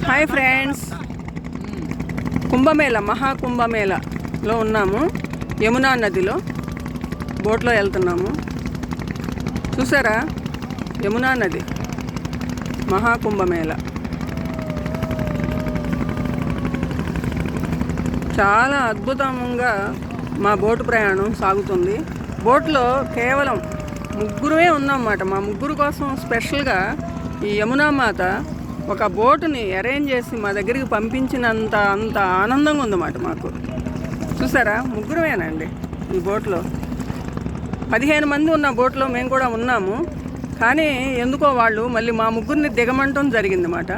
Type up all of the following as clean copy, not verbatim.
Hi friends, Kumbh Mela మహాకుంభమేళలో ఉన్నాము. యమునా నదిలో బోట్లో వెళ్తున్నాము. చూసారా, యమునా నది మహాకుంభమేళ చాలా అద్భుతంగా మా బోటు ప్రయాణం సాగుతుంది. బోట్లో కేవలం ముగ్గురే ఉన్నామన్నమాట. మా ముగ్గురు కోసం స్పెషల్గా ఈ యమునా మాత ఒక బోటుని అరేంజ్ చేసి మా దగ్గరికి పంపించినంత ఆనందంగా ఉందన్నమాట మాకు. చూసారా, ముగ్గురమేనండి ఈ బోట్లో. 15 మంది ఉన్న బోట్లో మేము కూడా ఉన్నాము. కానీ ఎందుకో వాళ్ళు మళ్ళీ మా ముగ్గురిని దిగమంటం జరిగిందన్నమాట.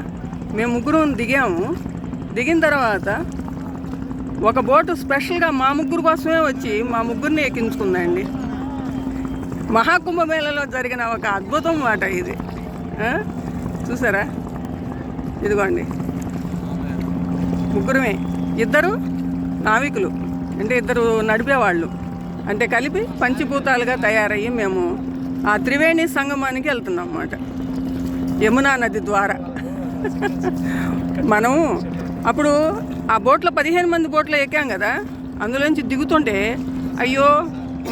మేము ముగ్గురం దిగాము. దిగిన తర్వాత ఒక బోటు స్పెషల్గా మా ముగ్గురు కోసమే వచ్చి మా ముగ్గురిని ఎక్కించుకుందండి. మహాకుంభమేళలో జరిగిన ఒక అద్భుతం మాట ఇది. చూసారా, ఇదిగోండి ముగ్గురమే. ఇద్దరు నావికులు అంటే ఇద్దరు నడిపేవాళ్ళు, అంటే కలిపి పంచభూతాలుగా తయారయ్యి మేము ఆ త్రివేణి సంగమానికి వెళ్తున్నాం అన్నమాట. యమునా నది ద్వారా మనం అప్పుడు ఆ బోట్లో 15 మంది బోట్లో ఎక్కాం కదా, అందులోంచి దిగుతుంటే అయ్యో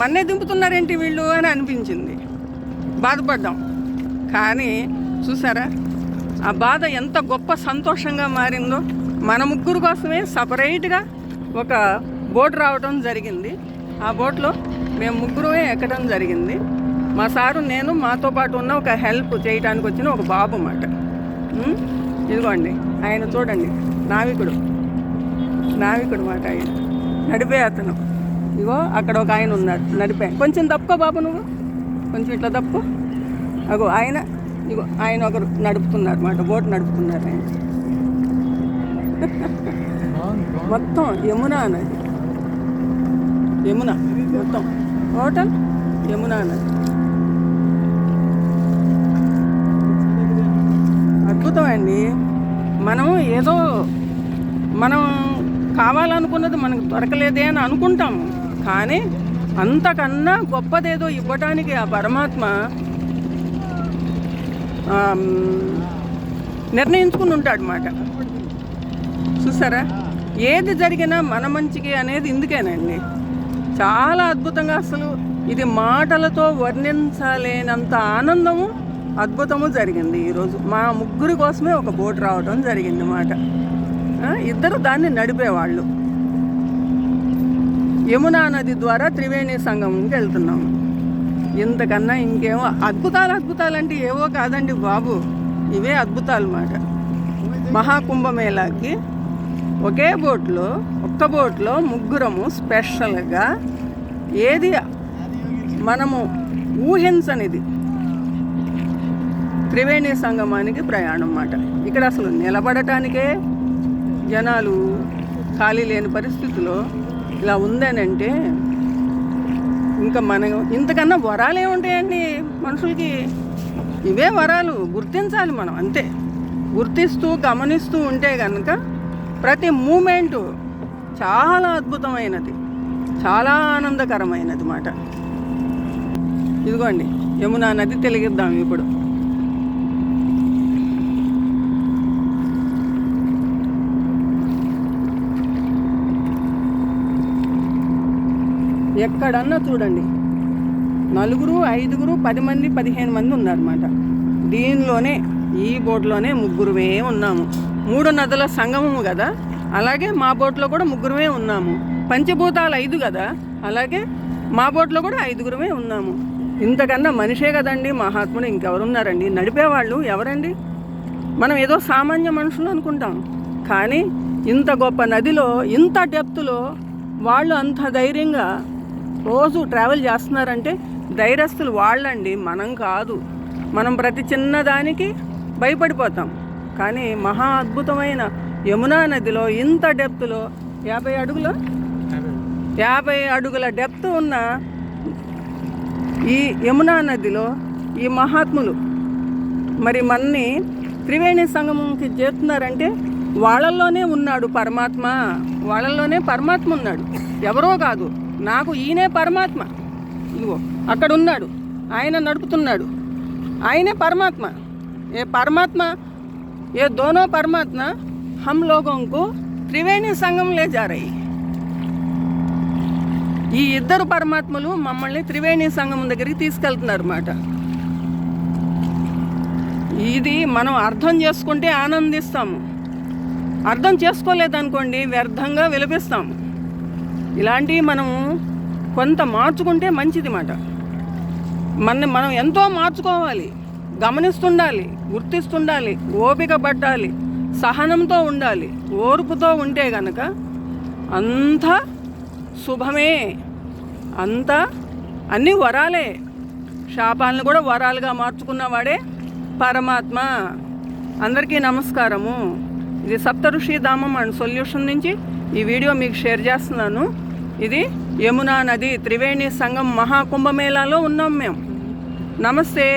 మన్నే దింపుతున్నారేంటి వీళ్ళు అని అనిపించింది. బాధపడ్డాం. కానీ చూసారా, ఆ బాధ ఎంత గొప్ప సంతోషంగా మారిందో. మన ముగ్గురు కోసమే సపరేట్గా ఒక బోట్ రావడం జరిగింది. ఆ బోట్లో మేము ముగ్గురుమే ఎక్కడం జరిగింది. మా సారు, నేను, మాతో పాటు ఉన్న ఒక హెల్ప్ చేయడానికి వచ్చిన ఒక బాబు అన్నమాట. ఇదిగోండి ఆయన చూడండి, నావికుడు మాట. ఆయన నడిపే అతను. ఇగో అక్కడ ఒక ఆయన ఉన్నాడు నడిపే. కొంచెం తప్పుకో బాబు, నువ్వు కొంచెం ఇట్లా తప్పుకో. అగో ఆయన, ఇగో ఆయన ఒకరు నడుపుతున్నారు అన్నమాట, బోట్ నడుపుతున్నారు ఆయన. మొత్తం యమునా నది, యమునా మొత్తం టోటల్ యమునా నది. అద్భుతం అండి. మనం కావాలనుకున్నది మనకు దొరకలేదే అని అనుకుంటాము. కానీ అంతకన్నా గొప్పదేదో ఇవ్వటానికి ఆ పరమాత్మ నిర్ణయించుకుని ఉంటాడు అన్నమాట. చూసారా, ఏది జరిగినా మన మంచికి అనేది ఇందుకేనండి. చాలా అద్భుతంగా, అసలు ఇది మాటలతో వర్ణించలేనంత ఆనందము, అద్భుతము జరిగింది ఈరోజు. మా ముగ్గురి కోసమే ఒక బోట్ రావడం జరిగింది అన్నమాట. ఇద్దరు దాన్ని నడిపేవాళ్ళు. యమునా నది ద్వారా త్రివేణి సంగమంకి వెళ్తున్నాము. ఇంతకన్నా ఇంకేమో అద్భుతాలు అంటే ఏవో కాదండి బాబు, ఇవే అద్భుతాలు అన్నమాట. మహాకుంభమేళాకి ఒక్క బోట్లో ముగ్గురము స్పెషల్గా, ఏది మనము ఊహించనిది త్రివేణి సంగమానికి ప్రయాణం అన్నమాట. ఇక్కడ అసలు నిలబడటానికే జనాలు ఖాళీ లేని పరిస్థితిలో ఇలా ఉందనంటే ఇంకా మనం ఇంతకన్నా వరాలు ఏముంటాయండి మనుషులకి? ఇవే వరాలు. గుర్తించాలి మనం, అంతే. గుర్తిస్తూ గమనిస్తూ ఉంటే కనుక ప్రతి మూమెంటు చాలా అద్భుతమైనది, చాలా ఆనందకరమైనది మాట. ఇదిగోండి యమునా నది తెలిగిద్దాం ఇప్పుడు. ఎక్కడన్నా చూడండి 4, 5, 10 మంది 15 మంది ఉన్నారన్నమాట. దీనిలోనే ఈ బోట్లోనే ముగ్గురుమే ఉన్నాము. 3 నదుల సంగమము కదా, అలాగే మా బోట్లో కూడా ముగ్గురుమే ఉన్నాము. పంచభూతాలు 5 కదా, అలాగే మా బోట్లో కూడా 5గురుమే ఉన్నాము. ఇంతకన్నా మనిషే కదండి మహాత్ముడు, ఇంకెవరున్నారండి? నడిపేవాళ్ళు ఎవరండి? మనం ఏదో సామాన్య మనుషులు అనుకుంటాం. కానీ ఇంత గొప్ప నదిలో, ఇంత డెప్త్లో వాళ్ళు అంత ధైర్యంగా రోజు ట్రావెల్ చేస్తున్నారంటే ధైర్యస్తులు వాళ్ళండి, మనం కాదు. మనం ప్రతి చిన్నదానికి భయపడిపోతాం. కానీ మహా అద్భుతమైన యమునా నదిలో ఇంత డెప్త్లో 50 అడుగుల డెప్త్ ఉన్న ఈ యమునా నదిలో ఈ మహాత్ములు మరి మన్ని త్రివేణి సంగమంకి చేస్తున్నారంటే వాళ్ళల్లోనే ఉన్నాడు పరమాత్మ. వాళ్ళల్లోనే పరమాత్మ ఉన్నాడు, ఎవరో కాదు. నాకు ఈయనే పరమాత్మ. ఇదిగో అక్కడ ఉన్నాడు, ఆయన నడుపుతున్నాడు, ఆయనే పరమాత్మ. ఏ పరమాత్మ ये दोनों परमात्मा हम लोगों को త్రివేణి సంగం లే जा रही। ఈ ఇద్దరు పరమాత్మలు మమ్మల్ని త్రివేణి సంగం దగ్గరికి తీసుకెళ్తున్నారు అన్నమాట। ఇది మనం అర్థం చేసుకుంటే ఆనందిస్తాము, అర్థం చేసుకోలేదనుకోండి వ్యర్థంగా విలపిస్తాము। ఇలాంటివి మనము కొంత మార్చుకుంటే మంచిది మాట। మనం ఎంతో మార్చుకోవాలి, గమనిస్తుండాలి, గుర్తిస్తుండాలి, ఓపిక పట్టాలి, సహనంతో ఉండాలి। ఓర్పుతో ఉంటే గనక అంతా శుభమే, అంతా అన్నీ వరాలే। శాపాలను కూడా వరాలుగా మార్చుకున్నవాడే పరమాత్మ। అందరికీ నమస్కారము। ఇది సప్తఋషి ధామం అండ్ సొల్యూషన్ నుంచి ఈ వీడియో మీకు షేర్ చేస్తున్నాను। ఇది యమునా నది త్రివేణి సంగం మహాకుంభమేళాలో ఉన్నాం మేము। నమస్తే।